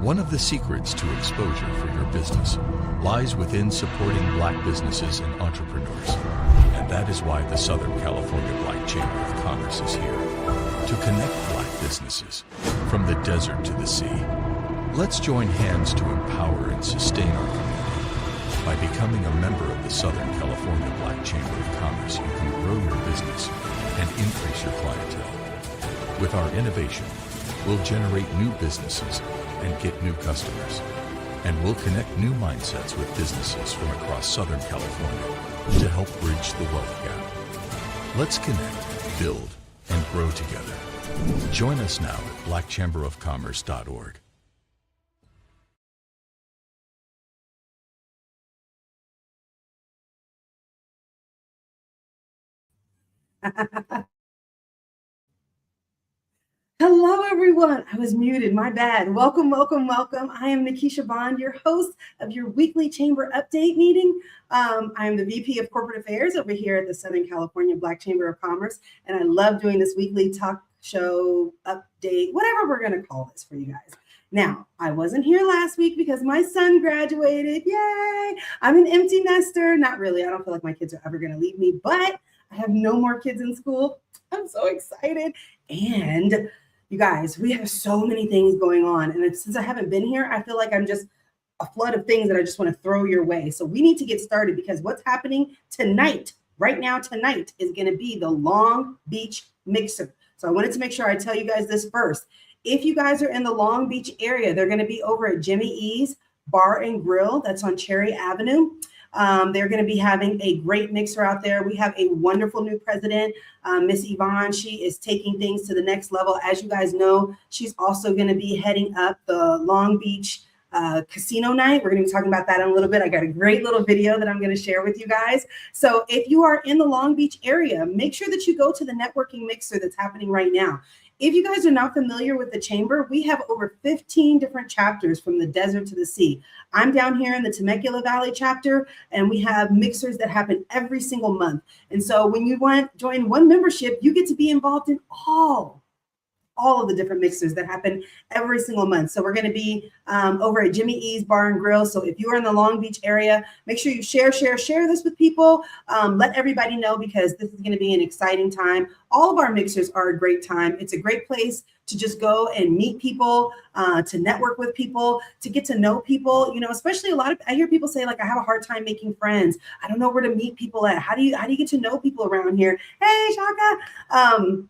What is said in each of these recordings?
One of the secrets to exposure for your business lies within supporting Black businesses and entrepreneurs. And that is why the Southern California Black Chamber of Commerce is here to connect Black businesses from the desert to the sea. Let's join hands to empower and sustain our community. By becoming a member of the Southern California Black Chamber of Commerce, you can grow your business and increase your clientele. With our innovation, we'll generate new businesses and get new customers. And we'll connect new mindsets with businesses from across Southern California to help bridge the wealth gap. Let's connect, build, and grow together. Join us now at blackchamberofcommerce.org. Hello, everyone. I was muted. My bad. Welcome, welcome, welcome. I am Nikisha Bond, your host of your weekly chamber update meeting. I am the VP of Corporate Affairs over here at the Southern California Black Chamber of Commerce, and I love doing this weekly talk show update, whatever we're going to call this for you guys. Now, I wasn't here last week because my son graduated. Yay! I'm an empty nester. Not really. I don't feel like my kids are ever going to leave me, but I have no more kids in school. I'm so excited. And you guys, we have so many things going on. And since I haven't been here, I feel like I'm just a flood of things that I just want to throw your way. So we need to get started because what's happening tonight, right now, tonight is going to be the Long Beach Mixer. So I wanted to make sure I tell you guys this first. If you guys are in the Long Beach area, they're going to be over at Jimmy E's Bar and Grill. That's on Cherry Avenue. They're going to be having a great mixer out there. We have a wonderful new president, Miss Yvonne. She is taking things to the next level. As you guys know, she's also going to be heading up the Long Beach casino night. We're going to be talking about that in a little bit. I got a great little video that I'm going to share with you guys. So if you are in the Long Beach area, make sure that you go to the networking mixer that's happening right now. If you guys are not familiar with the chamber, we have over 15 different chapters from the desert to the sea. I'm down here in the Temecula Valley chapter, and we have mixers that happen every single month. And so when you join one membership, you get to be involved in all of the different mixers that happen every single month. So we're going to be over at Jimmy E's Bar and Grill. So if you are in the Long Beach area, make sure you share this with people. Let everybody know because this is going to be an exciting time. All of our mixers are a great time. It's a great place to just go and meet people, to network with people, to get to know people. You know, especially I hear people say like, I have a hard time making friends. I don't know where to meet people at. How do you get to know people around here? Hey, Shaka.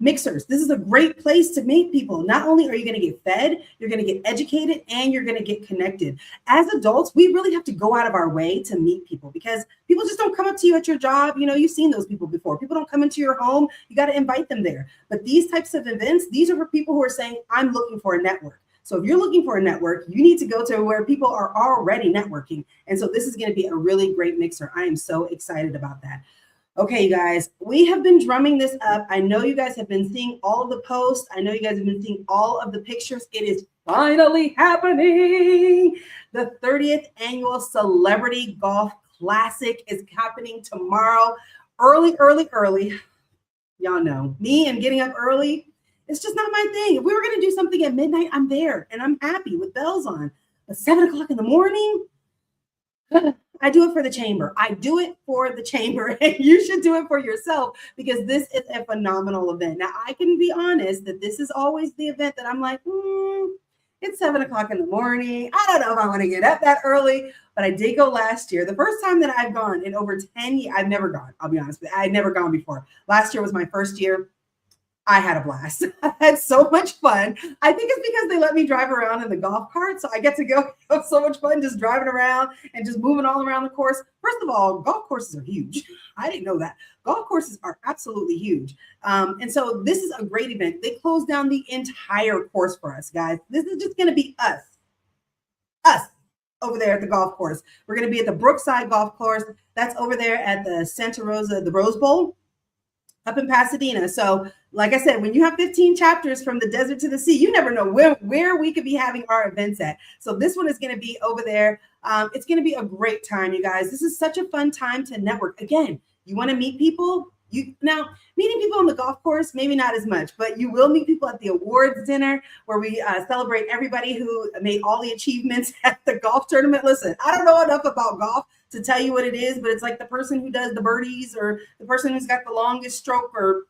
Mixers. This is a great place to meet people. Not only are you going to get fed, you're going to get educated, and you're going to get connected. As adults, we really have to go out of our way to meet people because people just don't come up to you at your job. You know, you've seen those people before. People don't come into your home. You got to invite them there. But these types of events, these are for people who are saying, I'm looking for a network. So if you're looking for a network, you need to go to where people are already networking. And so this is going to be a really great mixer. I am so excited about that. Okay, you guys, we have been drumming this up. I know you guys have been seeing all of the posts. I know you guys have been seeing all of the pictures. It is finally happening. The 30th annual Celebrity Golf Classic is happening tomorrow. Early. Y'all know me and getting up early. It's just not my thing. If we were going to do something at midnight, I'm there and I'm happy with bells on. But 7 o'clock in the morning, I do it for the chamber. I do it for the chamber, and you should do it for yourself because this is a phenomenal event. Now, I can be honest that this is always the event that I'm like, it's 7 o'clock in the morning. I don't know if I want to get up that early, but I did go last year. The first time that I've gone in over 10 years, I've never gone. I'll be honest with you. I'd never gone before. Last year was my first year. I had a blast. I had so much fun. I think it's because they let me drive around in the golf cart. So I get to go have so much fun just driving around and just moving all around the course. First of all, golf courses are huge. I didn't know that. Golf courses are absolutely huge. And so this is a great event. They closed down the entire course for us, guys. This is just going to be us over there at the golf course. We're going to be at the Brookside Golf Course. That's over there at the Santa Rosa, the Rose Bowl up in Pasadena. So like I said, when you have 15 chapters from the desert to the sea, you never know where we could be having our events at. So this one is going to be over there. It's going to be a great time, you guys. This is such a fun time to network. Again, you want to meet people, Now, meeting people on the golf course, maybe not as much, but you will meet people at the awards dinner where we celebrate everybody who made all the achievements at the golf tournament. Listen, I don't know enough about golf to tell you what it is, but it's like the person who does the birdies or the person who's got the longest stroke or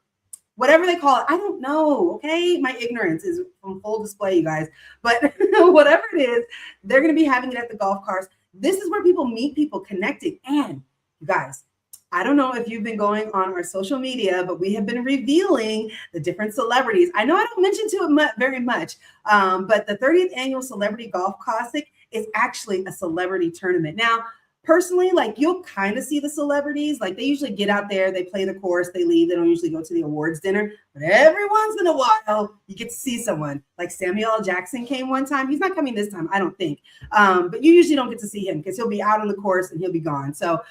whatever they call it. I don't know. Okay. My ignorance is on full display, you guys, but whatever it is, they're going to be having it at the golf course. This is where people meet people, connecting. And you guys, I don't know if you've been going on our social media, but we have been revealing the different celebrities. I know I don't mention to it very much, but the 30th annual Celebrity Golf Classic is actually a celebrity tournament. Now, personally, like you'll kind of see the celebrities, like they usually get out there, they play the course, they leave, they don't usually go to the awards dinner, but every once in a while you get to see someone. Like Samuel L. Jackson came one time. He's not coming this time, I don't think, but you usually don't get to see him because he'll be out on the course and he'll be gone. So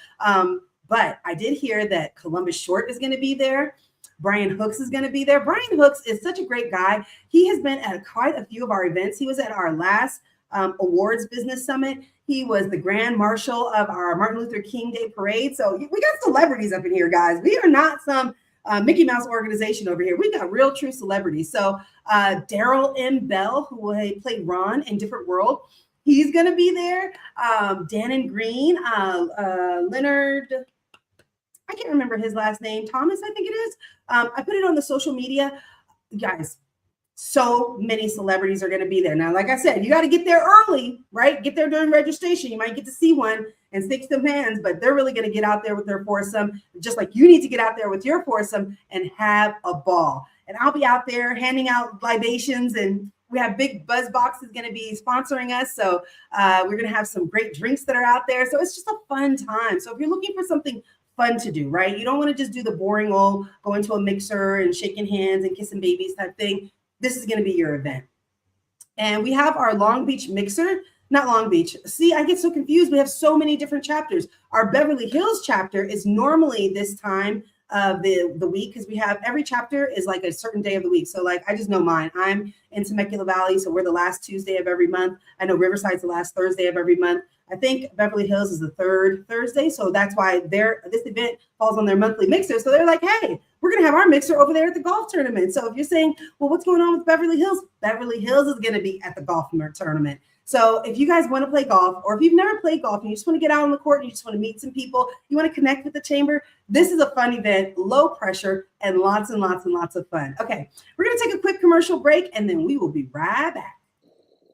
but I did hear that Columbus Short is going to be there. Brian Hooks is going to be there. Brian Hooks is such a great guy. He has been at quite a few of our events. He was at our last awards business summit. He was the grand marshal of our Martin Luther King Day parade. So we got celebrities up in here, guys. We are not some Mickey Mouse organization over here. We got real true celebrities. So Daryl M. Bell, who played Ron in Different World, he's going to be there. Dan and Green, Leonard, I can't remember his last name. Thomas, I think it is. I put it on the social media. Guys, so many celebrities are going to be there. Now, like I said, you got to get there early, right? Get there during registration. You might get to see one and stick some hands, but they're really going to get out there with their foursome, just like you need to get out there with your foursome and have a ball. And I'll be out there handing out libations, and we have Big Buzz Box is going to be sponsoring us. So we're going to have some great drinks that are out there. So it's just a fun time. So if you're looking for something fun to do, right? You don't want to just do the boring old go into a mixer and shaking hands and kissing babies type thing. This is going to be your event. And we have our Long Beach mixer, not Long Beach. See, I get so confused. We have so many different chapters. Our Beverly Hills chapter is normally this time of the week because we have every chapter is like a certain day of the week. So like, I just know mine. I'm in Temecula Valley. So we're the last Tuesday of every month. I know Riverside's the last Thursday of every month. I think Beverly Hills is the third Thursday. So that's why this event falls on their monthly mixer. So they're like, hey, we're going to have our mixer over there at the golf tournament. So if you're saying, well, what's going on with Beverly Hills? Beverly Hills is going to be at the golf tournament. So if you guys want to play golf, or if you've never played golf and you just want to get out on the court and you just want to meet some people, you want to connect with the chamber, this is a fun event, low pressure, and lots and lots and lots of fun. Okay, we're going to take a quick commercial break, and then we will be right back.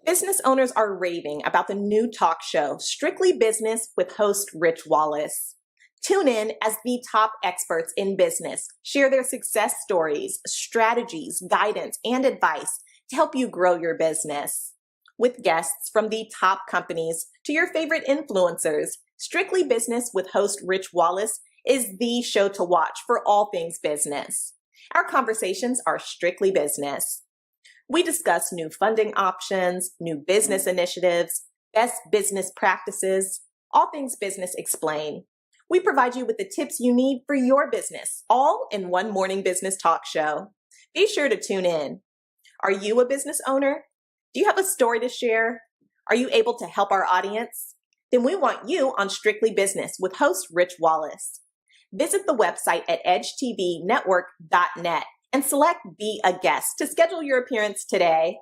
Business owners are raving about the new talk show, Strictly Business with host Rich Wallace. Tune in as the top experts in business share their success stories, strategies, guidance, and advice to help you grow your business. With guests from the top companies to your favorite influencers, Strictly Business with host Rich Wallace is the show to watch for all things business. Our conversations are strictly business. We discuss new funding options, new business initiatives, best business practices, all things business explained. We provide you with the tips you need for your business, all in one morning business talk show. Be sure to tune in. Are you a business owner? Do you have a story to share? Are you able to help our audience? Then we want you on Strictly Business with host Rich Wallace. Visit the website at edgetvnetwork.net and select Be a Guest to schedule your appearance today.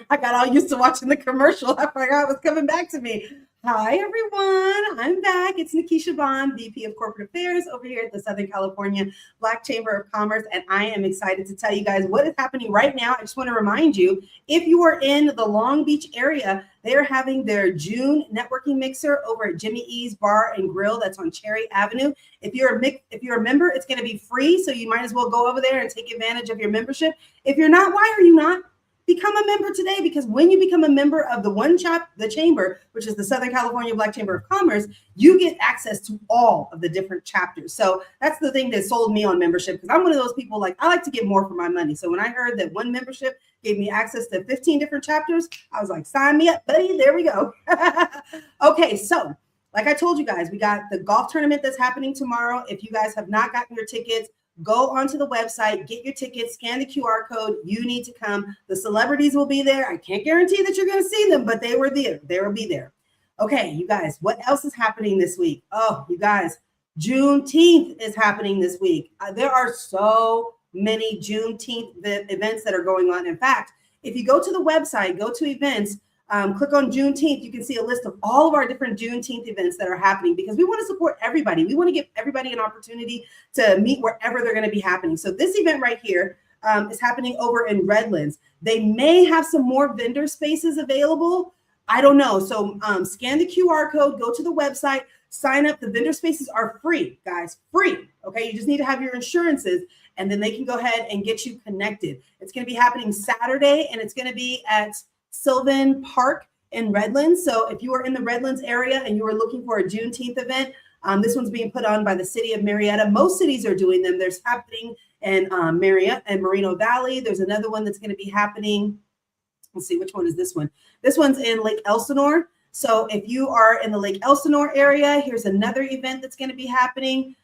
I got all used to watching the commercial. I forgot it was coming back to me. Hi, everyone. I'm back. It's Nikisha Bond, VP of Corporate Affairs over here at the Southern California Black Chamber of Commerce. And I am excited to tell you guys what is happening right now. I just want to remind you, if you are in the Long Beach area, they're having their June networking mixer over at Jimmy E's Bar and Grill. That's on Cherry Avenue. If you're a member, it's going to be free. So you might as well go over there and take advantage of your membership. If you're not, why are you not? Become a member today, because when you become a member of the chamber, which is the Southern California Black Chamber of Commerce, you get access to all of the different chapters. So that's the thing that sold me on membership, because I'm one of those people, like, I like to get more for my money. So when I heard that one membership gave me access to 15 different chapters, I was like, sign me up, buddy. There we go. Okay, so like I told you guys, we got the golf tournament that's happening tomorrow. If you guys have not gotten your tickets, go onto the website, get your tickets, scan the QR code. You need to come. The celebrities will be there. I can't guarantee that you're going to see them, but they were there. They will be there. Okay, you guys, what else is happening this week? Oh, you guys, Juneteenth is happening this week. There are so many Juneteenth events that are going on. In fact, if you go to the website, go to events, click on Juneteenth, you can see a list of all of our different Juneteenth events that are happening because we want to support everybody. We want to give everybody an opportunity to meet wherever they're going to be happening. So this event right here is happening over in Redlands. They may have some more vendor spaces available. I don't know. So scan the QR code, go to the website, sign up. The vendor spaces are free, guys, free. Okay, you just need to have your insurances and then they can go ahead and get you connected. It's going to be happening Saturday and it's going to be at Sylvan Park in Redlands. So if you are in the Redlands area and you are looking for a Juneteenth event, this one's being put on by the city of Marietta. Most cities are doing them. There's happening in Marietta and Moreno Valley. There's another one that's going to be happening. Let's see, which one is this one? This one's in Lake Elsinore. So if you are in the Lake Elsinore area, here's another event that's going to be happening.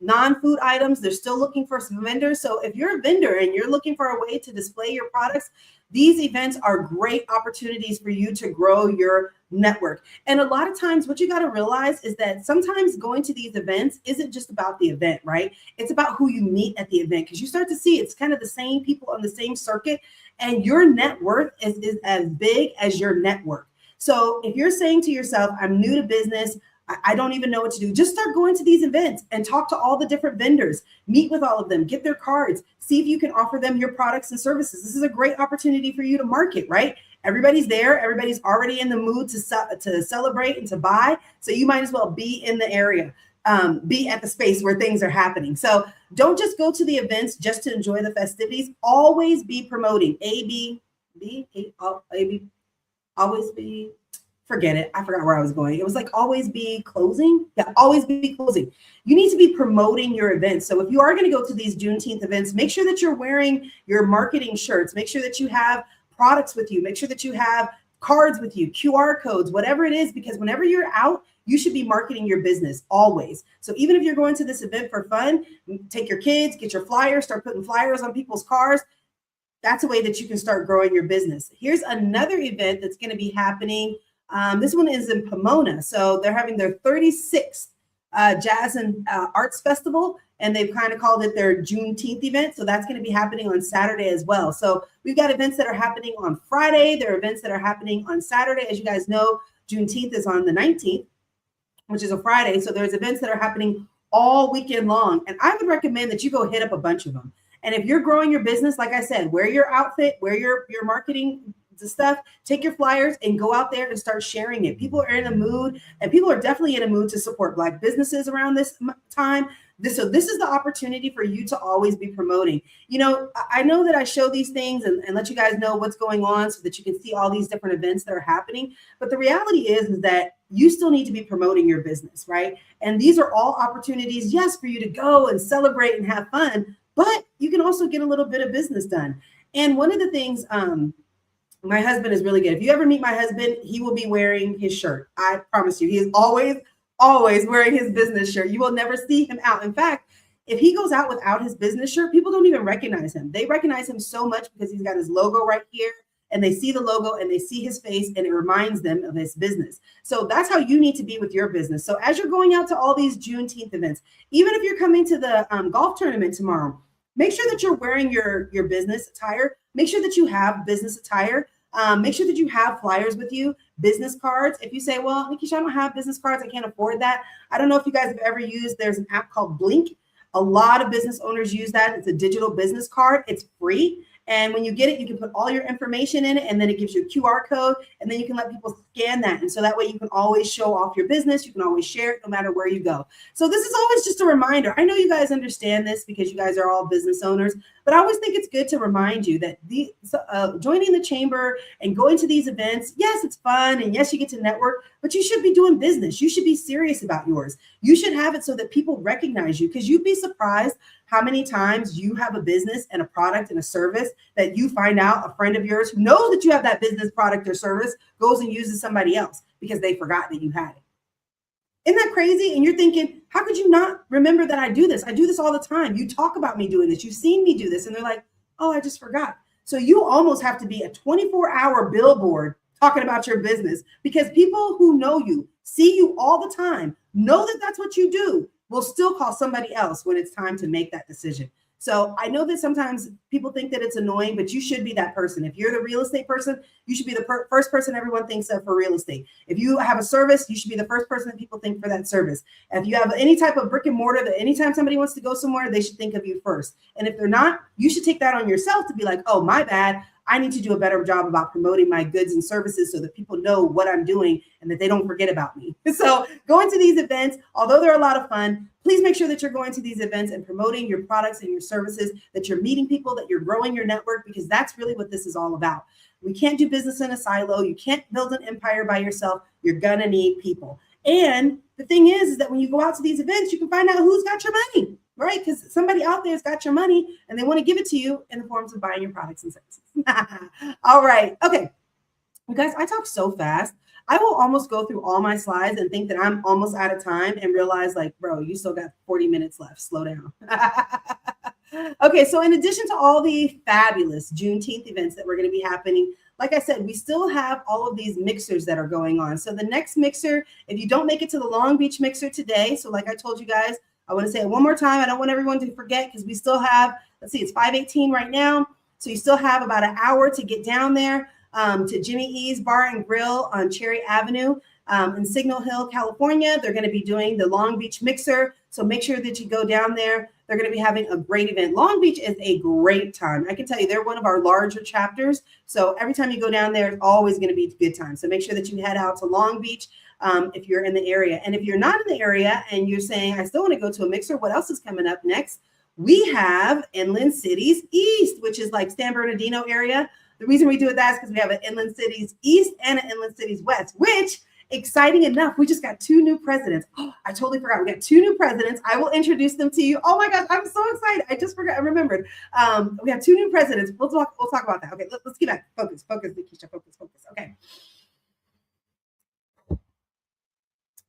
Non-food items, they're still looking for some vendors. So if you're a vendor and you're looking for a way to display your products, these events are great opportunities for you to grow your network. And a lot of times what you got to realize is that sometimes going to these events isn't just about the event, right? It's about who you meet at the event because you start to see it's kind of the same people on the same circuit and your net worth is as big as your network. So if you're saying to yourself, I'm new to business, I don't even know what to do. Just start going to these events and talk to all the different vendors, meet with all of them, get their cards, see if you can offer them your products and services. This is a great opportunity for you to market, right? Everybody's there. Everybody's already in the mood to celebrate and to buy. So you might as well be in the area, be at the space where things are happening. So don't just go to the events just to enjoy the festivities. Always be promoting. Always be. Forget it. I forgot where I was going. It was like always be closing. Yeah, always be closing. You need to be promoting your events. So if you are going to go to these Juneteenth events, make sure that you're wearing your marketing shirts. Make sure that you have products with you. Make sure that you have cards with you, QR codes, whatever it is, because whenever you're out, you should be marketing your business always. So even if you're going to this event for fun, take your kids, get your flyers, start putting flyers on people's cars. That's a way that you can start growing your business. Here's another event that's going to be happening. This one is in Pomona. So they're having their 36th Jazz and Arts Festival, and they've kind of called it their Juneteenth event. So that's going to be happening on Saturday as well. So we've got events that are happening on Friday. There are events that are happening on Saturday. As you guys know, Juneteenth is on the 19th, which is a Friday. So there's events that are happening all weekend long. And I would recommend that you go hit up a bunch of them. And if you're growing your business, like I said, wear your outfit, wear your marketing stuff, take your flyers and go out there and start sharing it. People are in a mood, and people are definitely in a mood to support Black businesses around this time. So this is the opportunity for you to always be promoting. You know, I know that I show these things and let you guys know what's going on so that you can see all these different events that are happening. But the reality is that you still need to be promoting your business, right? And these are all opportunities, yes, for you to go and celebrate and have fun, but you can also get a little bit of business done. And one of the things, my husband is really good. If you ever meet my husband, he will be wearing his shirt. I promise you, he is always wearing his business shirt. You will never see him out. In fact, if he goes out without his business shirt, people don't even recognize him. They recognize him so much because he's got his logo right here, and they see the logo and they see his face, and it reminds them of his business. So that's how you need to be with your business. So as you're going out to all these Juneteenth events, even if you're coming to the golf tournament tomorrow, make sure that you're wearing your business attire. Make sure that you have business attire. Make sure that you have flyers with you, business cards. If you say, well, Nikisha, I don't have business cards, I can't afford that. I don't know if you guys have ever used, there's an app called Blink. A lot of business owners use that. It's a digital business card. It's free. And when you get it, you can put all your information in it, and then it gives you a QR code, and then you can let people scan that. And so that way you can always show off your business. You can always share it no matter where you go. So this is always just a reminder. I know you guys understand this because you guys are all business owners, but I always think it's good to remind you that joining the chamber and going to these events, yes, it's fun. And yes, you get to network, but you should be doing business. You should be serious about yours. You should have it so that people recognize you, because you'd be surprised how many times you have a business and a product and a service that you find out a friend of yours who knows that you have that business, product, or service goes and uses somebody else because they forgot that you had it. Isn't that crazy? And you're thinking, how could you not remember that I do this? I do this all the time. You talk about me doing this. You've seen me do this. And they're like, oh, I just forgot. So you almost have to be a 24-hour billboard talking about your business, because people who know you, see you all the time, know that that's what you do, will still call somebody else when it's time to make that decision. So I know that sometimes people think that it's annoying, but you should be that person. If you're the real estate person, you should be the first person everyone thinks of for real estate. If you have a service, you should be the first person that people think for that service. If you have any type of brick and mortar, that anytime somebody wants to go somewhere, they should think of you first. And if they're not, you should take that on yourself to be like, oh, my bad. I need to do a better job about promoting my goods and services so that people know what I'm doing and that they don't forget about me. So going to these events, although they're a lot of fun, please make sure that you're going to these events and promoting your products and your services, that you're meeting people, that you're growing your network, because that's really what this is all about. We can't do business in a silo. You can't build an empire by yourself. You're going to need people. And the thing is that when you go out to these events, you can find out who's got your money, right? Because somebody out there has got your money and they want to give it to you in the forms of buying your products and services. All right. Okay. You guys, I talk so fast. I will almost go through all my slides and think that I'm almost out of time and realize, like, bro, you still got 40 minutes left. Slow down. Okay, so in addition to all the fabulous Juneteenth events that we're going to be happening, like I said, we still have all of these mixers that are going on. So the next mixer, if you don't make it to the Long Beach mixer today, so like I told you guys, I want to say it one more time. I don't want everyone to forget, because we still have, let's see, it's 5:18 right now. So you still have about an hour to get down there to Jimmy E's Bar and Grill on Cherry Avenue in Signal Hill, California. They're going to be doing the Long Beach mixer. So make sure that you go down there. They're going to be having a great event. Long Beach is a great time. I can tell you, they're one of our larger chapters. So every time you go down there, it's always going to be a good time. So make sure that you head out to Long Beach if you're in the area. And if you're not in the area and you're saying, I still want to go to a mixer, what else is coming up next? We have Inland Cities East, which is like San Bernardino area. The reason we do it that is because we have an Inland Cities East and an Inland Cities West, which, exciting enough, we just got 2 new presidents. Oh, I totally forgot. We got 2 new presidents. I will introduce them to you. Oh my gosh, I'm so excited. I just forgot. I remembered. We have 2 new presidents. We'll talk about that. Okay, let's get back. Focus, Nikisha, focus. Okay.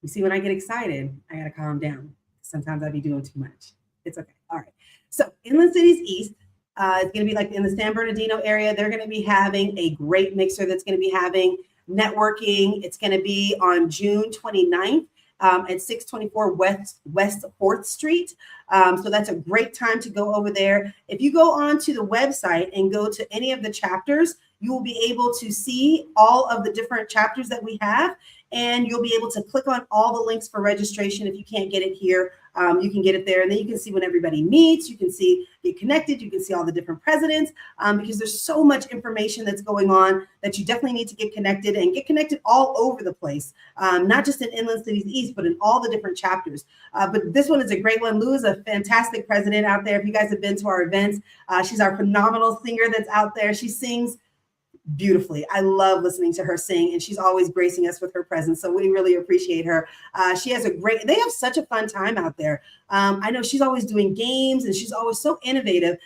You see, when I get excited, I got to calm down. Sometimes I be doing too much. It's okay. All right. So Inland Cities East, it's going to be like in the San Bernardino area. They're going to be having a great mixer that's going to be having networking. It's going to be on June 29th at 624 West 4th Street. So that's a great time to go over there. If you go onto the website and go to any of the chapters, you will be able to see all of the different chapters that we have, and you'll be able to click on all the links for registration. If you can't get it here, you can get it there, and then you can see when everybody meets. You can see, get connected. You can see all the different presidents, because there's so much information that's going on that you definitely need to get connected, and get connected all over the place, not just in Inland Cities East, but in all the different chapters. But this one is a great one. Lou is a fantastic president out there. If you guys have been to our events, she's our phenomenal singer that's out there. She sings beautifully. I love listening to her sing, and she's always gracing us with her presence. So we really appreciate her. She has they have such a fun time out there. I know she's always doing games, and she's always so innovative.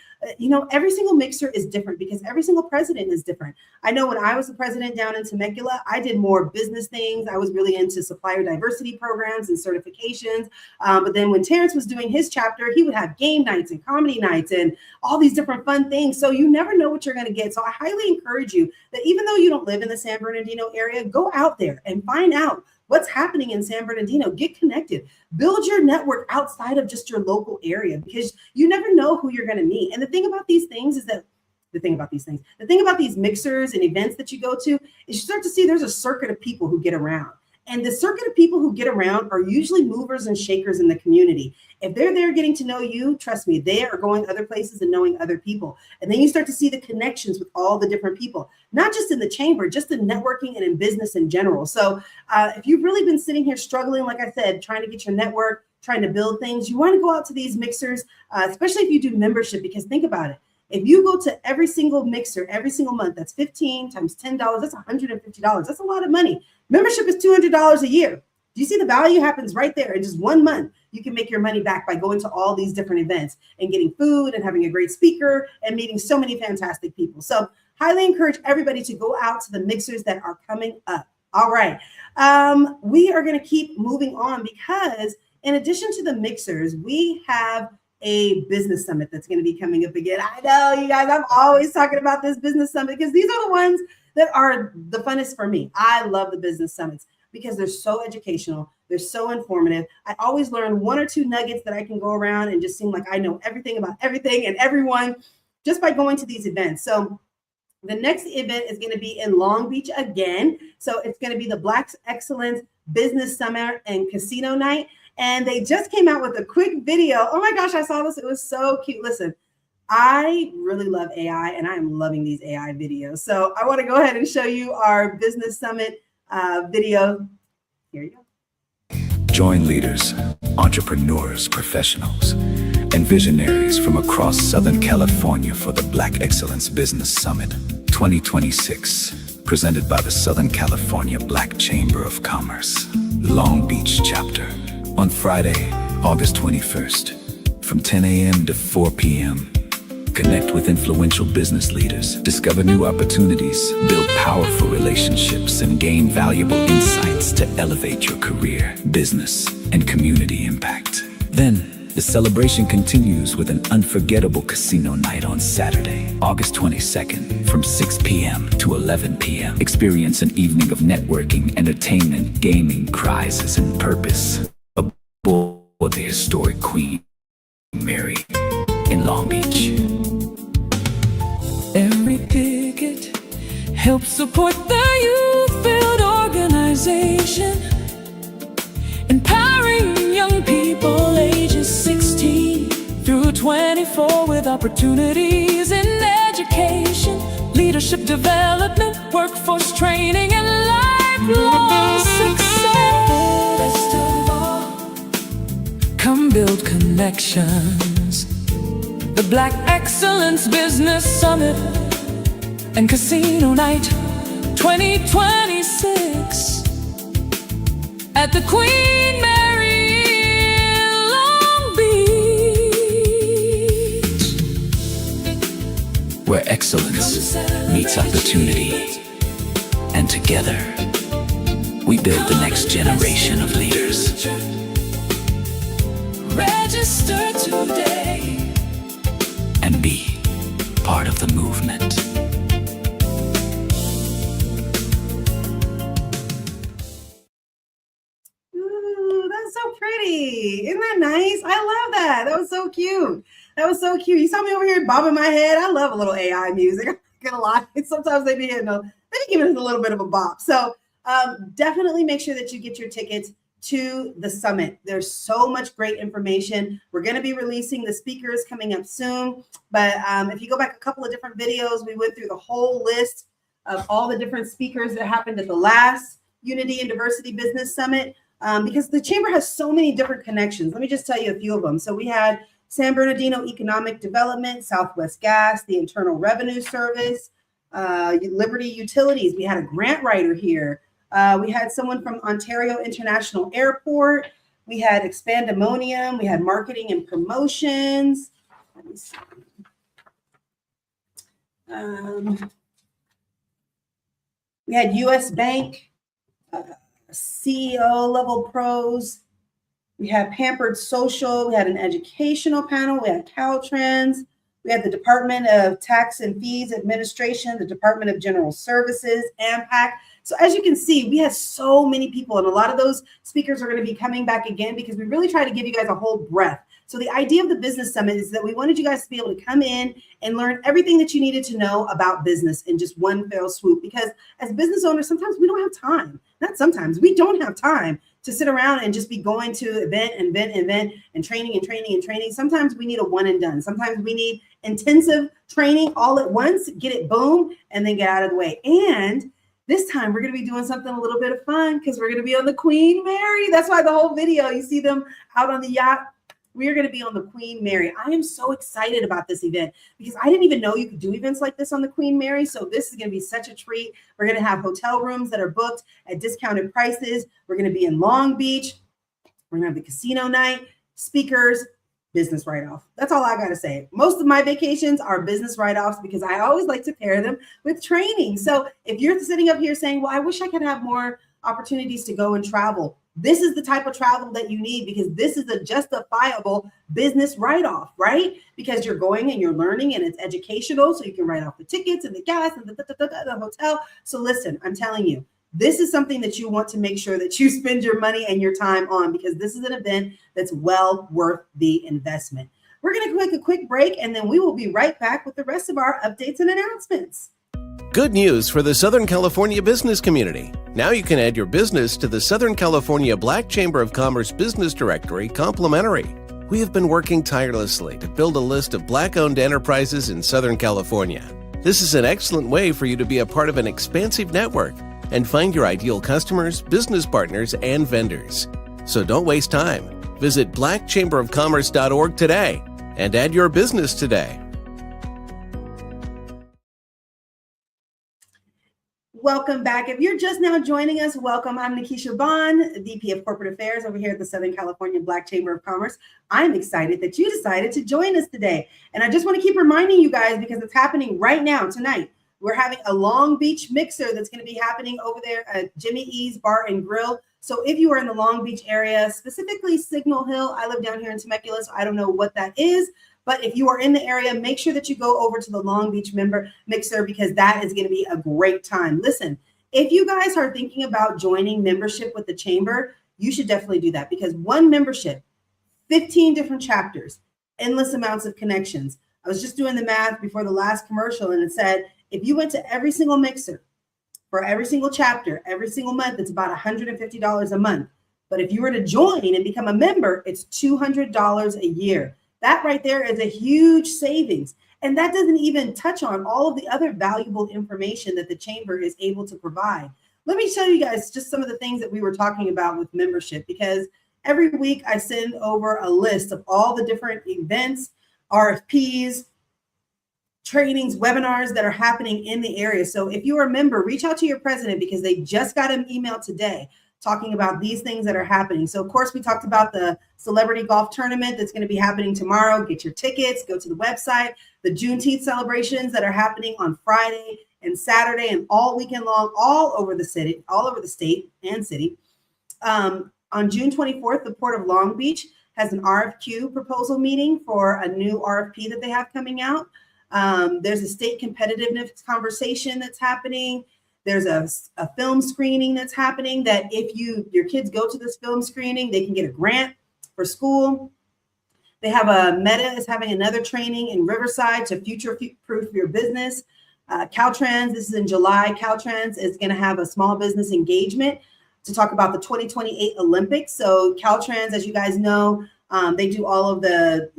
Every single mixer is different because every single president is different. I know when I was the president down in Temecula, I did more business things. I was really into supplier diversity programs and certifications. But then when Terrence was doing his chapter, he would have game nights and comedy nights and all these different fun things. So you never know what you're going to get. So I highly encourage you that even though you don't live in the San Bernardino area, go out there and find out what's happening in San Bernardino. Get connected, build your network outside of just your local area, because you never know who you're going to meet. And the thing about these mixers and events that you go to is you start to see there's a circuit of people who get around. And the circuit of people who get around are usually movers and shakers in the community. If they're there getting to know you, trust me, they are going other places and knowing other people. And then you start to see the connections with all the different people, not just in the chamber, just in networking and in business in general. So if you've really been sitting here struggling, like I said, trying to get your network, trying to build things, you want to go out to these mixers, especially if you do membership, because think about it. If you go to every single mixer every single month, that's 15 times $10, that's $150. That's a lot of money. Membership is $200 a year. Do you see the value happens right there in just 1 month? You can make your money back by going to all these different events and getting food and having a great speaker and meeting so many fantastic people. So highly encourage everybody to go out to the mixers that are coming up. All right. We are going to keep moving on because in addition to the mixers, we have a business summit that's going to be coming up again. I know, you guys, I'm always talking about this business summit because these are the ones that are the funnest for me. I love the business summits because they're so educational. They're so informative. I always learn one or two nuggets that I can go around and just seem like I know everything about everything and everyone just by going to these events. So the next event is going to be in Long Beach again. So it's going to be the Black Excellence Business Summer and Casino Night. And they just came out with a quick video. Oh my gosh, I saw this. It was so cute. Listen, I really love AI and I am loving these AI videos. So I want to go ahead and show you our Business Summit video. Here you go. Join leaders, entrepreneurs, professionals, and visionaries from across Southern California for the Black Excellence Business Summit 2026, presented by the Southern California Black Chamber of Commerce, Long Beach chapter, on Friday, August 21st, from 10 a.m. to 4 p.m. Connect with influential business leaders, discover new opportunities, build powerful relationships, and gain valuable insights to elevate your career, business, and community impact. Then, the celebration continues with an unforgettable casino night on Saturday, August 22nd, from 6 p.m. to 11 p.m. Experience an evening of networking, entertainment, gaming, prizes, and purpose aboard the historic Queen Mary in Long Beach. Every ticket helps support the youth-build organization, empowering young people ages 16 through 24 with opportunities in education, leadership development, workforce training, and lifelong success. Best of all, come build connections. The Black Excellence Business Summit and Casino Night 2026 at the Queen Mary in Long Beach, where excellence meets opportunity, and together we build the next generation of leaders. Register today And be part of the movement. Ooh, that's so pretty. Isn't that nice? I love that. That was so cute. That was so cute. You saw me over here bobbing my head. I love a little AI music. I'm not gonna lie. Sometimes they be giving us a little bit of a bop. So definitely make sure that you get your tickets to the summit. There's so much great information. We're going to be releasing the speakers coming up soon. But if you go back a couple of different videos, we went through the whole list of all the different speakers that happened at the last Unity and Diversity Business Summit, because the Chamber has so many different connections. Let me just tell you a few of them. So we had San Bernardino Economic Development, Southwest Gas, the Internal Revenue Service, Liberty Utilities. We had a grant writer here. We had someone from Ontario International Airport. We had Expandemonium. We had marketing and promotions. Let me see. We had US Bank, CEO level pros. We had Pampered Social. We had an educational panel. We had Caltrans. We had the Department of Tax and Fees Administration, the Department of General Services, AMPAC. So as you can see, we had so many people, and a lot of those speakers are going to be coming back again because we really try to give you guys a whole breadth. So the idea of the Business Summit is that we wanted you guys to be able to come in and learn everything that you needed to know about business in just one fell swoop. Because as business owners, sometimes we don't have time. Not sometimes, we don't have time to sit around and just be going to event and training. Sometimes we need a one and done. Sometimes we need intensive training all at once, get it boom, and then get out of the way. And this time we're going to be doing something a little bit of fun because we're going to be on the Queen Mary. That's why the whole video, you see them out on the yacht. We are going to be on the Queen Mary. I am so excited about this event because I didn't even know you could do events like this on the Queen Mary. So this is going to be such a treat. We're going to have hotel rooms that are booked at discounted prices. We're going to be in Long Beach. We're going to have the casino night, speakers, business write-off. That's all I got to say. Most of my vacations are business write-offs because I always like to pair them with training. So if you're sitting up here saying, well, I wish I could have more opportunities to go and travel. this is the type of travel that you need, because this is a justifiable business write-off, right? Because you're going and you're learning and it's educational, so you can write off the tickets and the gas and the hotel. So listen, I'm telling you, this is something that you want to make sure that you spend your money and your time on, because this is an event that's well worth the investment. We're going to take a quick break, and then we will be right back with the rest of our updates and announcements. Good news for the Southern California business community. Now you can add your business to the Southern California Black Chamber of Commerce Business Directory complimentary. We have been working tirelessly to build a list of Black-owned enterprises in Southern California. This is an excellent way for you to be a part of an expansive network and find your ideal customers, business partners, and vendors. So don't waste time. Visit blackchamberofcommerce.org today and add your business today. Welcome back. If you're just now joining us, welcome. I'm Nikisha Bond, VP of Corporate Affairs over here at the Southern California Black Chamber of Commerce. I'm excited that you decided to join us today. And I just want to keep reminding you guys, because it's happening right now, tonight. We're having a Long Beach mixer that's going to be happening over there at Jimmy E's Bar and Grill. So if you are in the Long Beach area, specifically Signal Hill, I live down here in Temecula, so I don't know what that is. But if you are in the area, make sure that you go over to the Long Beach mixer, because that is going to be a great time. Listen, if you guys are thinking about joining membership with the chamber, you should definitely do that, because one membership, 15 different chapters, endless amounts of connections. I was just doing the math before the last commercial, and it said if you went to every single mixer for every single chapter, every single month, it's about $150 a month. But if you were to join and become a member, it's $200 a year. That right there is a huge savings. And that doesn't even touch on all of the other valuable information that the chamber is able to provide. Let me show you guys just some of the things that we were talking about with membership, because every week I send over a list of all the different events, RFPs, trainings, webinars that are happening in the area. So if you are a member, reach out to your president, because they just got an email today talking about these things that are happening. So of course, we talked about the celebrity golf tournament that's going to be happening tomorrow. Get your tickets, go to the website. The Juneteenth celebrations that are happening on Friday and Saturday and all weekend long, all over the city, all over the state and city. On June 24th, the Port of Long Beach has an RFQ proposal meeting for a new RFP that they have coming out. There's a state competitiveness conversation that's happening. There's a film screening that's happening, that if your kids go to this film screening, they can get a grant for school. They have Meta is having another training in Riverside to future-proof your business. Caltrans, this is in July. Caltrans is going to have a small business engagement to talk about the 2028 Olympics. So Caltrans, as you guys know, they do all of the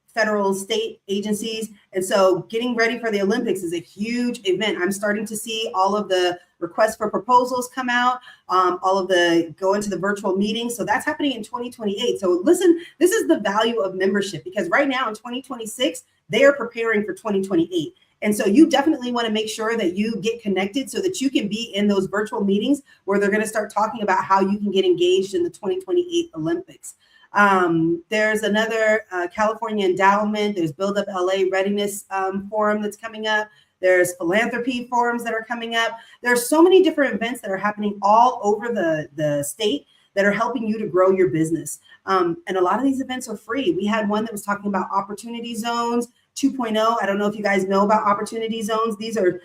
federal, state agencies. And so getting ready for the Olympics is a huge event. I'm starting to see all of the requests for proposals come out, all of the go into the virtual meetings. So that's happening in 2028. So listen, this is the value of membership, because right now in 2026, they are preparing for 2028. And so you definitely want to make sure that you get connected so that you can be in those virtual meetings where they're going to start talking about how you can get engaged in the 2028 Olympics. There's another California endowment. There's Build Up LA Readiness Forum that's coming up. There's philanthropy forums that are coming up. There's so many different events that are happening all over the state that are helping you to grow your business. And a lot of these events are free. We had one that was talking about opportunity zones 2.0. I don't know if you guys know about opportunity zones. These are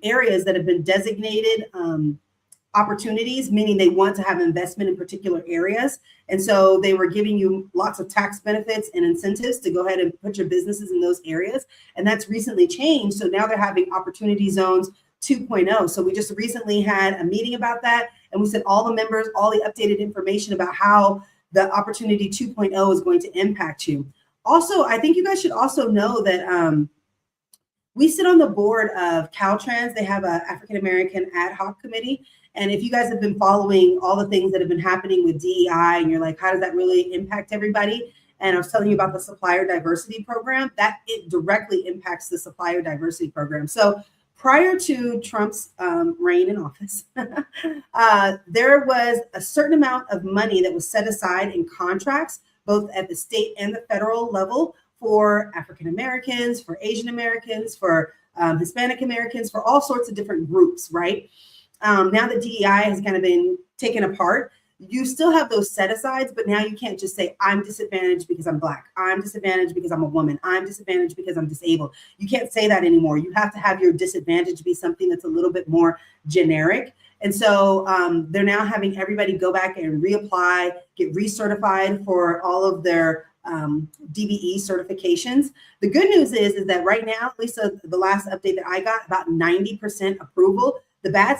areas that have been designated opportunities, meaning they want to have investment in particular areas. And so they were giving you lots of tax benefits and incentives to go ahead and put your businesses in those areas. And that's recently changed. So now they're having opportunity zones 2.0. So we just recently had a meeting about that. And we sent all the members all the updated information about how the opportunity 2.0 is going to impact you. Also, I think you guys should also know that we sit on the board of Caltrans. They have an African American ad hoc committee. And if you guys have been following all the things that have been happening with DEI and you're like, how does that really impact everybody? And I was telling you about the supplier diversity program, that it directly impacts the supplier diversity program. So prior to Trump's reign in office, there was a certain amount of money that was set aside in contracts, both at the state and the federal level, for African Americans, for Asian Americans, for Hispanic Americans, for all sorts of different groups, right? Now that DEI has kind of been taken apart, you still have those set asides, but now you can't just say, I'm disadvantaged because I'm Black. I'm disadvantaged because I'm a woman. I'm disadvantaged because I'm disabled. You can't say that anymore. You have to have your disadvantage be something that's a little bit more generic. And so they're now having everybody go back and reapply, get recertified for all of their DBE certifications. The good news is that right now, at least the last update that I got, about 90% approval. The bad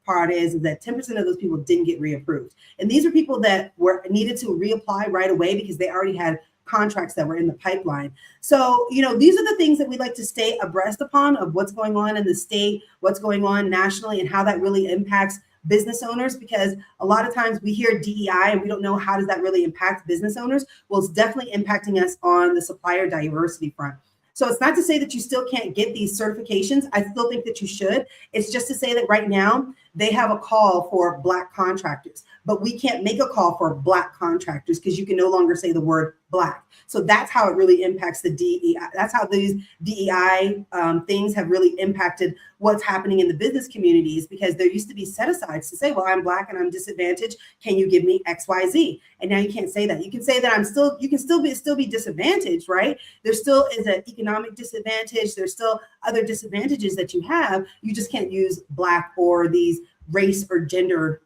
part is that 10% of those people didn't get reapproved. And these are people that were needed to reapply right away because they already had contracts that were in the pipeline. So, these are the things that we like to stay abreast upon of what's going on in the state, what's going on nationally, and how that really impacts business owners, because a lot of times we hear DEI and we don't know how does that really impact business owners. Well, it's definitely impacting us on the supplier diversity front. So it's not to say that you still can't get these certifications. I still think that you should. It's just to say that right now they have a call for Black contractors, but we can't make a call for Black contractors because you can no longer say the word Black. So that's how it really impacts the DEI. That's how these DEI things have really impacted what's happening in the business communities, because there used to be set asides to say, well, I'm Black and I'm disadvantaged. Can you give me X, Y, Z? And now you can't say that. You can say that you can still be disadvantaged, right? There still is an economic disadvantage. There's still other disadvantages that you have. You just can't use Black or these race or gender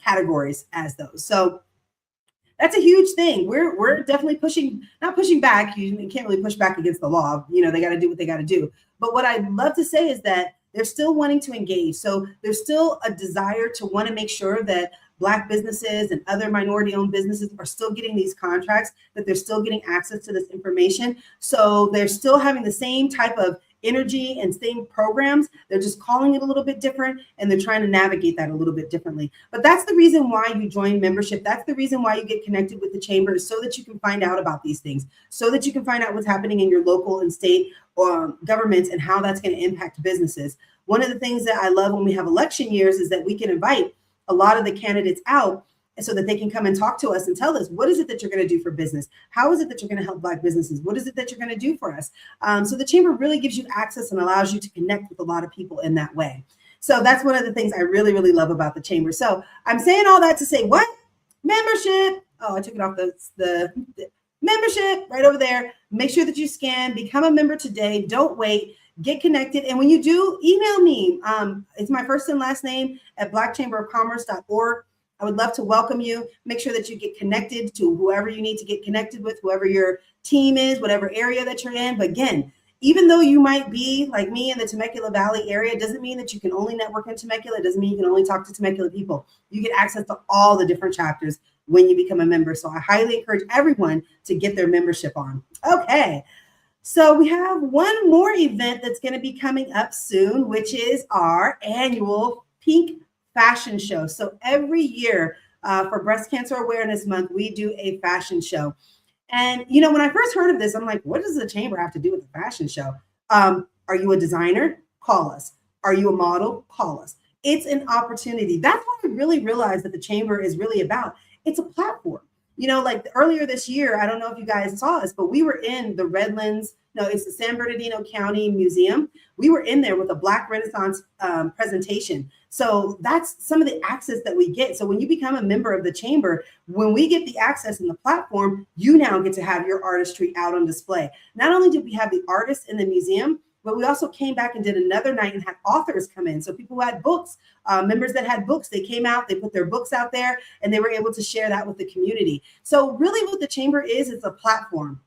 categories as those. So that's a huge thing. We're definitely not pushing back. You can't really push back against the law. They got to do what they got to do. But what I'd love to say is that they're still wanting to engage. So there's still a desire to want to make sure that Black businesses and other minority-owned businesses are still getting these contracts, that they're still getting access to this information. So they're still having the same type of energy and same programs. They're just calling it a little bit different, and they're trying to navigate that a little bit differently. But that's the reason why you join membership. That's the reason why you get connected with the chamber, is so that you can find out about these things, so that you can find out what's happening in your local and state governments and how that's going to impact businesses. One of the things that I love when we have election years is that we can invite a lot of the candidates out so that they can come and talk to us and tell us, what is it that you're going to do for business? How is it that you're going to help Black businesses? What is it that you're going to do for us? So the chamber really gives you access and allows you to connect with a lot of people in that way. So that's one of the things I really, really love about the chamber. So I'm saying all that to say, what? Membership. Oh, I took it off the membership right over there. Make sure that you scan, become a member today. Don't wait. Get connected. And when you do, email me. It's my first and last name at blackchamberofcommerce.org. I would love to welcome you. Make sure that you get connected to whoever you need to get connected with, whoever your team is, whatever area that you're in. But again, even though you might be like me in the Temecula Valley area, it doesn't mean that you can only network in Temecula. It doesn't mean you can only talk to Temecula people. You get access to all the different chapters when you become a member. So I highly encourage everyone to get their membership on. Okay. So we have one more event that's going to be coming up soon, which is our annual Pink Fashion Show. So every year for Breast Cancer Awareness Month, we do a fashion show. And, when I first heard of this, I'm like, what does the chamber have to do with the fashion show? Are you a designer? Call us. Are you a model? Call us. It's an opportunity. That's what I really realized that the chamber is really about. It's a platform. Like earlier this year, I don't know if you guys saw us, but we were in the Redlands. No, it's the San Bernardino County Museum. We were in there with a Black Renaissance presentation. So that's some of the access that we get. So when you become a member of the chamber, when we get the access in the platform, you now get to have your artistry out on display. Not only did we have the artists in the museum, but we also came back and did another night and had authors come in. So people who had books, members that had books, they came out, they put their books out there, and they were able to share that with the community. So really what the chamber is, it's a platform.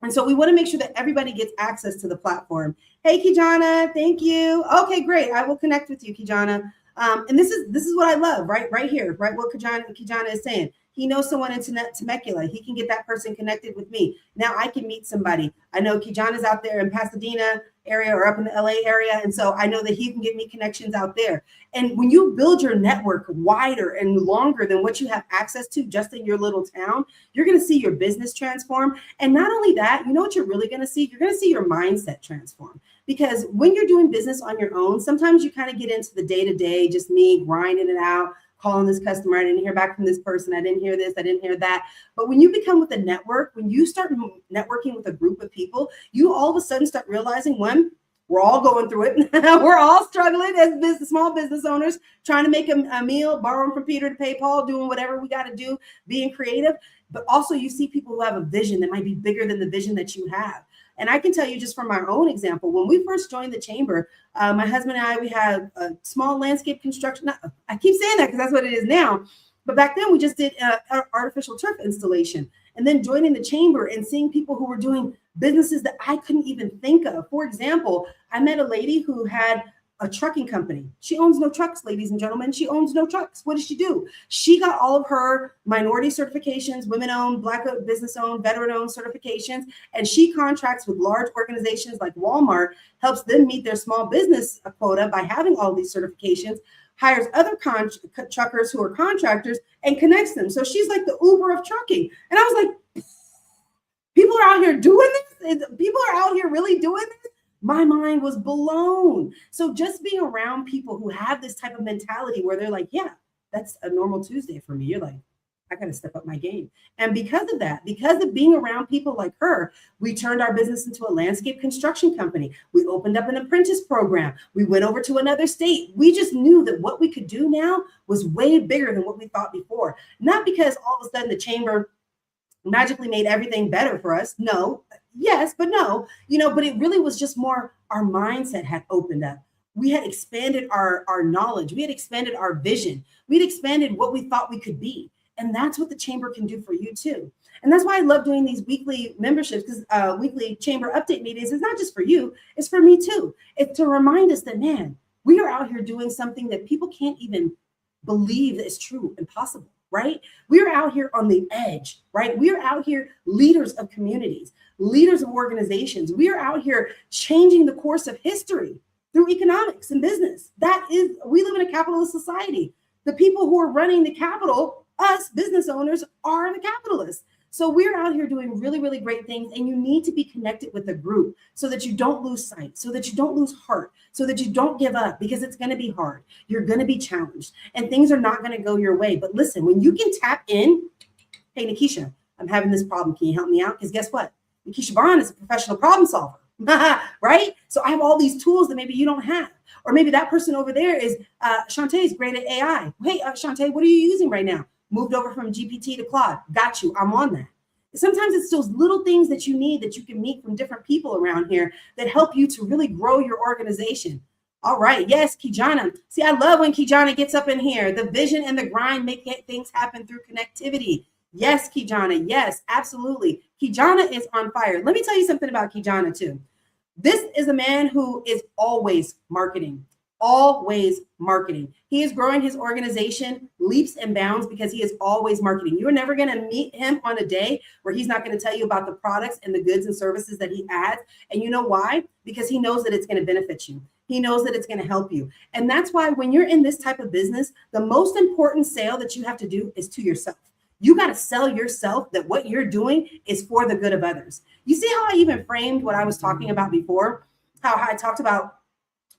And so we want to make sure that everybody gets access to the platform. Hey, Kijana, thank you. Okay, great. I will connect with you, Kijana. And this is what I love, right here, right? What Kijana is saying. He knows someone in Temecula. He can get that person connected with me. Now I can meet somebody. I know Kijana's out there in Pasadena area or up in the LA area. And so I know that he can get me connections out there. And when you build your network wider and longer than what you have access to just in your little town, you're going to see your business transform. And not only that, you know what you're really going to see? You're going to see your mindset transform. Because when you're doing business on your own, sometimes you kind of get into the day-to-day, just me grinding it out, calling this customer. I didn't hear back from this person. I didn't hear this. I didn't hear that. But when you become with a network, when you start networking with a group of people, you all of a sudden start realizing, one, We're all going through it. We're all struggling as small business owners, trying to make a meal, borrowing from Peter to pay Paul, doing whatever we got to do, being creative. But also you see people who have a vision that might be bigger than the vision that you have. And I can tell you just from our own example, when we first joined the chamber, my husband and I, we had a small landscape construction. I keep saying that because that's what it is now. But back then we just did artificial turf installation. And then joining the chamber and seeing people who were doing businesses that I couldn't even think of. For example, I met a lady who had a trucking company. She owns no trucks, ladies and gentlemen. She owns no trucks. What does she do? She got all of her minority certifications, women-owned, Black business-owned, veteran-owned certifications, and she contracts with large organizations like Walmart, helps them meet their small business quota by having all these certifications, hires other truckers who are contractors and connects them. So she's like the Uber of trucking. And I was like, people are out here doing this? People are out here really doing this? My mind was blown. So just being around people who have this type of mentality where they're like, yeah, that's a normal Tuesday for me. You're like, I got to step up my game. And because of that, because of being around people like her, we turned our business into a landscape construction company. We opened up an apprentice program. We went over to another state. We just knew that what we could do now was way bigger than what we thought before. Not because all of a sudden the chamber magically made everything better for us. No, yes, but no, but it really was just more our mindset had opened up. We had expanded our knowledge. We had expanded our vision. We had expanded what we thought we could be. And that's what the chamber can do for you too. And that's why I love doing these weekly memberships, because weekly chamber update meetings is not just for you, it's for me too. It's to remind us that, man, we are out here doing something that people can't even believe that is true and possible. Right? We're out here on the edge, right? We're out here leaders of communities, leaders of organizations. We are out here changing the course of history through economics and business. We live in a capitalist society. The people who are running the capital, us business owners, are the capitalists. So we're out here doing really, really great things, and you need to be connected with a group so that you don't lose sight, so that you don't lose heart, so that you don't give up, because it's going to be hard. You're going to be challenged, and things are not going to go your way. But listen, when you can tap in, hey, Nikisha, I'm having this problem. Can you help me out? Because guess what? Nikisha Bond is a professional problem solver, right? So I have all these tools that maybe you don't have. Or maybe that person over there is, Shantae is great at AI. Hey, Shantae, what are you using right now? Moved over from GPT to Claude. Got you. I'm on that. Sometimes it's those little things that you need that you can meet from different people around here that help you to really grow your organization. All right. Yes, Kijana. See, I love when Kijana gets up in here. The vision and the grind make things happen through connectivity. Yes, Kijana. Yes, absolutely. Kijana is on fire. Let me tell you something about Kijana too. This is a man who is always marketing. Always marketing. He is growing his organization leaps and bounds because he is always marketing. You're never going to meet him on a day where he's not going to tell you about the products and the goods and services that he adds. And you know why? Because he knows that it's going to benefit you. He knows that it's going to help you. And that's why when you're in this type of business, the most important sale that you have to do is to yourself. You got to sell yourself that what you're doing is for the good of others. You see how I even framed what I was talking about before? How I talked about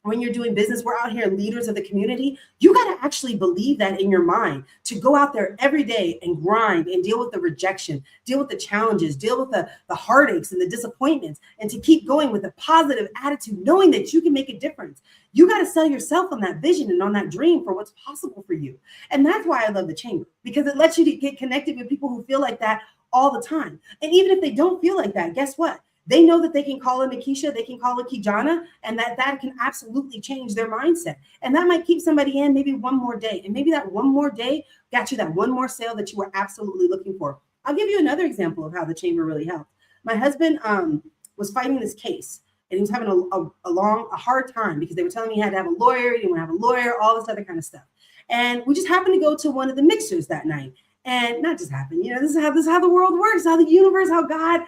when you're doing business, we're out here leaders of the community. You got to actually believe that in your mind, to go out there every day and grind and deal with the rejection, deal with the challenges, deal with the heartaches and the disappointments, and to keep going with a positive attitude, knowing that you can make a difference. You got to sell yourself on that vision and on that dream for what's possible for you. And that's why I love the chamber, because it lets you to get connected with people who feel like that all the time. And even if they don't feel like that, guess what? They know that they can call a Nikisha, they can call a Kijana, and that can absolutely change their mindset. And that might keep somebody in maybe one more day. And maybe that one more day got you that one more sale that you were absolutely looking for. I'll give you another example of how the chamber really helped. My husband was fighting this case, and he was having a hard time because they were telling me he had to have a lawyer, he didn't want to have a lawyer, all this other kind of stuff. And we just happened to go to one of the mixers that night. And not just happen, this is how the world works, how the universe, how God,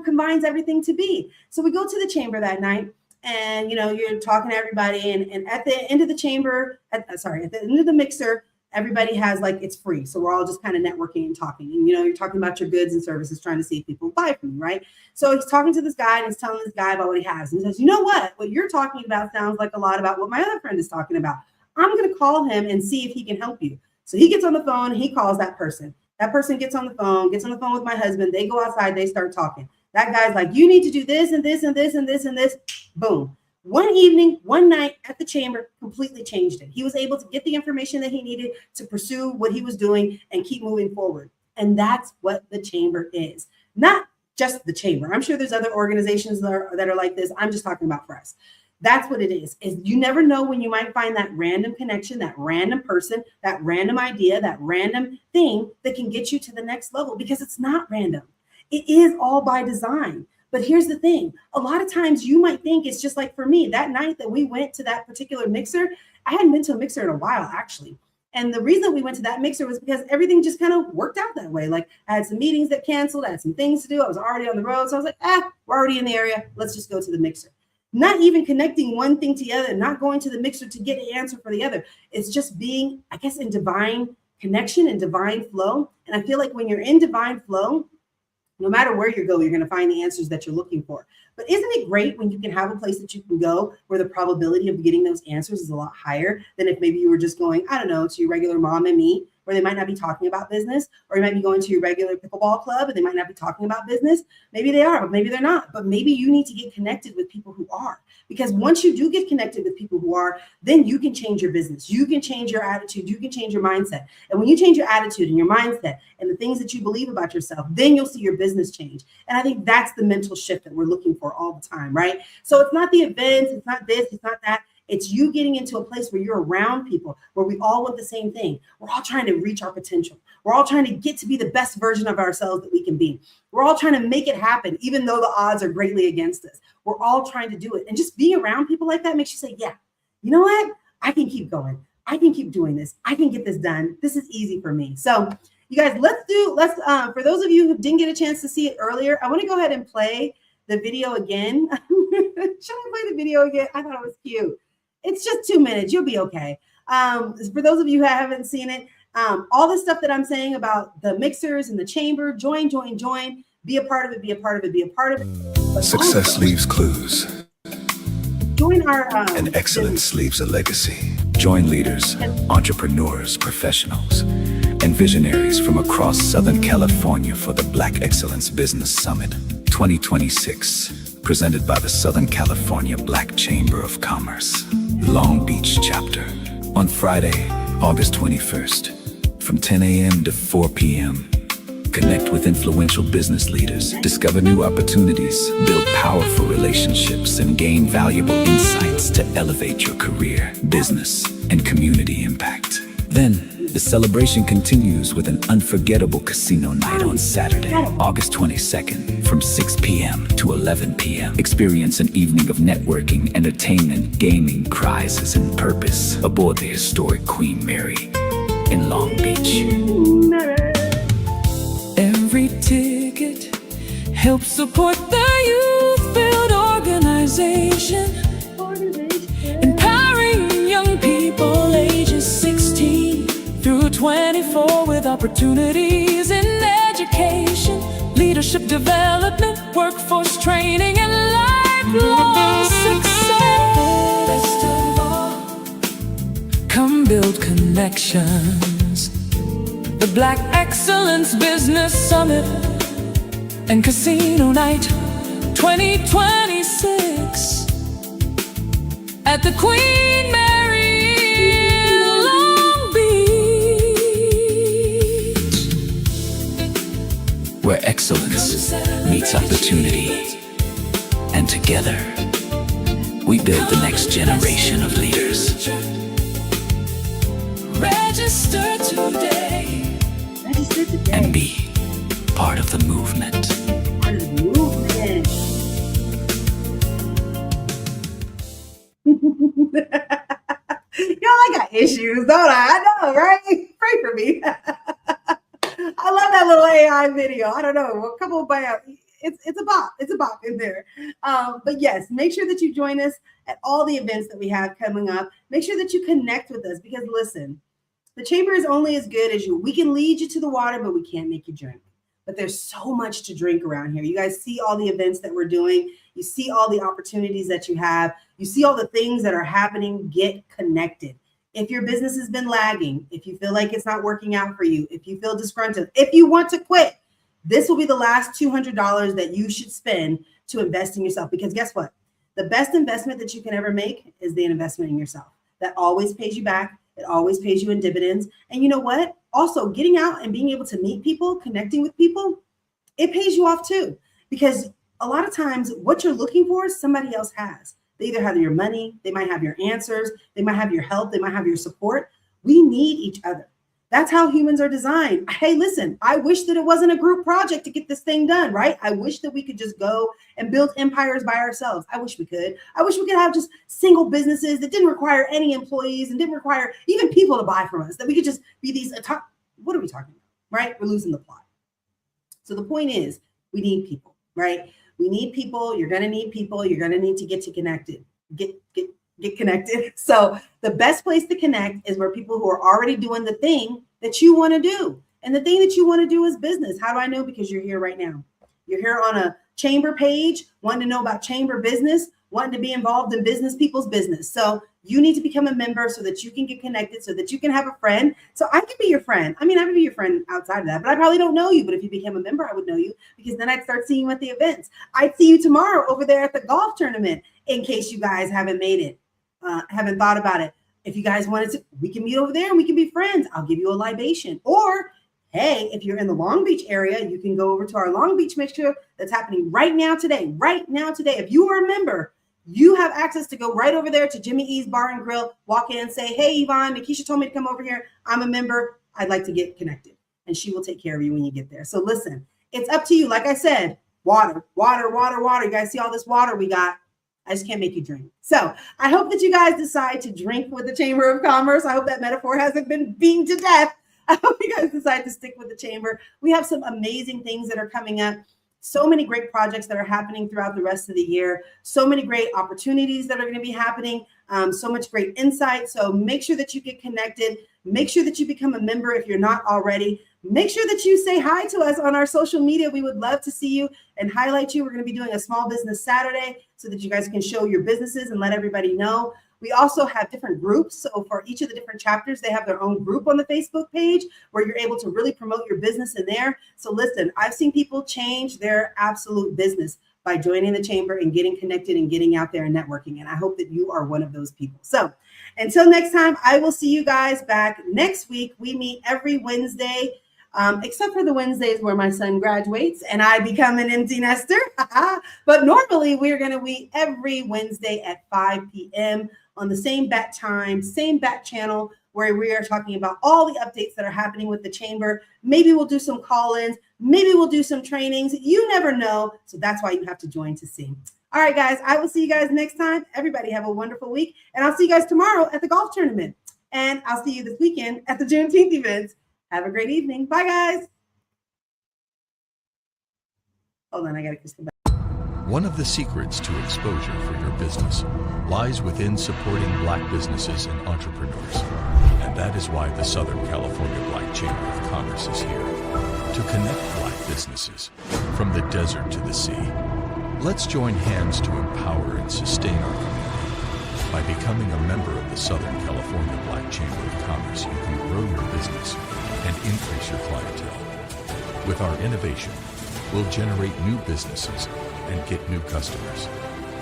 combines everything to be. So we go to the chamber that night, and, you're talking to everybody. And at the end of the chamber, at the end of the mixer, everybody has it's free. So we're all just kind of networking and talking. And, you're talking about your goods and services, trying to see if people buy from you, right? So he's talking to this guy, and he's telling this guy about what he has. And he says, you know what you're talking about sounds like a lot about what my other friend is talking about. I'm going to call him and see if he can help you. So he gets on the phone, he calls that person. That person gets on the phone with my husband. They go outside, they start talking. That guy's like, you need to do this and this and this and this and this. Boom. One evening, one night at the chamber completely changed it. He was able to get the information that he needed to pursue what he was doing and keep moving forward. And that's what the chamber is. Not just the chamber. I'm sure there's other organizations that are like this. I'm just talking about for us. That's what it is you never know when you might find that random connection, that random person, that random idea, that random thing that can get you to the next level, because it's not random. It is all by design. But here's the thing. A lot of times you might think it's just like for me, that night that we went to that particular mixer, I hadn't been to a mixer in a while, actually. And the reason we went to that mixer was because everything just kind of worked out that way. Like I had some meetings that canceled, I had some things to do. I was already on the road. So I was like, we're already in the area. Let's just go to the mixer. Not even connecting one thing to the other, not going to the mixer to get an answer for the other. It's just being, I guess, in divine connection and divine flow. And I feel like when you're in divine flow, no matter where you go, you're going to find the answers that you're looking for. But isn't it great when you can have a place that you can go where the probability of getting those answers is a lot higher than if maybe you were just going, I don't know, to your regular mom and me, where they might not be talking about business, or you might be going to your regular pickleball club and they might not be talking about business. Maybe they are, but maybe they're not. But maybe you need to get connected with people who are. Because once you do get connected with people who are, then you can change your business. You can change your attitude. You can change your mindset. And when you change your attitude and your mindset and the things that you believe about yourself, then you'll see your business change. And I think that's the mental shift that we're looking for all the time, right? So it's not the events, it's not this, it's not that. It's you getting into a place where you're around people, where we all want the same thing. We're all trying to reach our potential. We're all trying to get to be the best version of ourselves that we can be. We're all trying to make it happen, even though the odds are greatly against us. We're all trying to do it. And just being around people like that makes you say, yeah, you know what? I can keep going. I can keep doing this. I can get this done. This is easy for me. So you guys, let's for those of you who didn't get a chance to see it earlier, I want to go ahead and play the video again. Should I play the video again? I thought it was cute. It's just 2 minutes. You'll be okay. For those of you who haven't seen it, all the stuff that I'm saying about the mixers and the chamber, join, be a part of it, be a part of it, be a part of it. Success leaves clues, Join our and excellence leaves a legacy. Join leaders, entrepreneurs, professionals, and visionaries from across Southern California for the Black Excellence Business Summit 2026, presented by the Southern California Black Chamber of Commerce, Long Beach chapter, on Friday, August 21st, from 10 a.m. to 4 p.m. Connect with influential business leaders, discover new opportunities, build powerful relationships, and gain valuable insights to elevate your career, business, and community impact. Then, the celebration continues with an unforgettable casino night on Saturday, August 22nd, from 6 p.m. to 11 p.m. Experience an evening of networking, entertainment, gaming, prizes, and purpose aboard the historic Queen Mary in Long Beach. Every ticket helps support the youth-built organization, empowering young people ages 16 through 24 with opportunities in education, leadership development, workforce training, and lifelong success. Best of all, come build connections. The Black Excellence Business Summit and Casino Night 2026 at the Queen Mary in Long Beach, where excellence meets opportunity, and together we build the next generation of leaders. register today. And be part of the movement. Part of the movement. Y'all, I got issues, don't I? I know, right? Pray for me. I love that little AI video. I don't know, a couple of it's a bop. It's a bop in there. But yes, make sure that you join us at all the events that we have coming up. Make sure that you connect with us because listen, the chamber is only as good as you. We can lead you to the water, but we can't make you drink. But there's so much to drink around here. You guys see all the events that we're doing. You see all the opportunities that you have. You see all the things that are happening. Get connected. If your business has been lagging, if you feel like it's not working out for you, if you feel disgruntled, if you want to quit, this will be the last $200 that you should spend to invest in yourself. Because guess what? the best investment that you can ever make is the investment in yourself. That always pays you back. It always pays you in dividends. And you know what? Also, getting out and being able to meet people, connecting with people, it pays you off too. Because a lot of times what you're looking for, somebody else has. They either have your money, they might have your answers, they might have your help, they might have your support. We need each other. That's how humans are designed. Hey, listen, I wish that it wasn't a group project to get this thing done, right? I wish that we could just go and build empires by ourselves. I wish we could. I wish we could have just single businesses that didn't require any employees and didn't require even people to buy from us, that we could just be these, what are we talking about, right? We're losing the plot. So the point is, we need people, right? We need people. You're going to need people. You're going to need to get connected. Get connected. So the best place to connect is where people who are already doing the thing that you want to do. And the thing that you want to do is business. How do I know? Because you're here right now. You're here on a chamber page, wanting to know about chamber business, wanting to be involved in business, people's business. So you need to become a member so that you can get connected, so that you can have a friend. So I can be your friend. I mean, I would be your friend outside of that, but I probably don't know you. But if you became a member, I would know you, because then I'd start seeing you at the events. I'd see you tomorrow over there at the golf tournament, in case you guys haven't made it. Haven't thought about it. If you guys wanted to, we can meet over there and we can be friends. I'll give you a libation. Or, hey, if you're in the Long Beach area, you can go over to our Long Beach mixture that's happening right now today. Right now today. If you are a member, you have access to go right over there to Jimmy E's Bar and Grill, walk in and say, hey, Yvonne, Nikisha told me to come over here. I'm a member. I'd like to get connected. And she will take care of you when you get there. So listen, it's up to you. Like I said, water. You guys see all this water we got? I just can't make you drink. So I hope that you guys decide to drink with the Chamber of Commerce. I hope that metaphor hasn't been beaten to death. I hope you guys decide to stick with the Chamber. We have some amazing things that are coming up. So many great projects that are happening throughout the rest of the year. So many great opportunities that are going to be happening. So much great insight. So make sure that you get connected. Make sure that you become a member if you're not already. Make sure that you say hi to us on our social media. We would love to see you and highlight you. We're going to be doing a Small Business Saturday so that you guys can show your businesses and let everybody know. We also have different groups. So for each of the different chapters, they have their own group on the Facebook page where you're able to really promote your business in there. So listen, I've seen people change their absolute business by joining the chamber and getting connected and getting out there and networking. And I hope that you are one of those people. So until next time, I will see you guys back next week. We meet every Wednesday, except for the Wednesdays where my son graduates and I become an empty nester. But normally we're going to meet every Wednesday at 5 p.m. on the same bat time, same bat channel, where we are talking about all the updates that are happening with the chamber. Maybe we'll do some call-ins. Maybe we'll do some trainings. You never know. So that's why you have to join to see. All right, guys, I will see you guys next time. Everybody have a wonderful week. And I'll see you guys tomorrow at the golf tournament. And I'll see you this weekend at the Juneteenth events. Have a great evening. Bye, guys. Hold on, I got to kiss the back. One of the secrets to exposure for your business lies within supporting Black businesses and entrepreneurs. And that is why the Southern California Black Chamber of Commerce is here, to connect Black businesses from the desert to the sea. Let's join hands to empower and sustain our community. By becoming a member of the Southern California Black Chamber of Commerce, you can grow your business and increase your clientele. With our innovation, we'll generate new businesses and get new customers.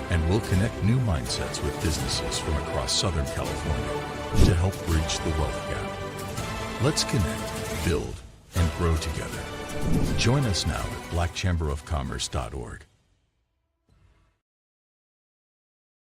And we'll connect new mindsets with businesses from across Southern California to help bridge the wealth gap. Let's connect, build, and grow together. Join us now at blackchamberofcommerce.org.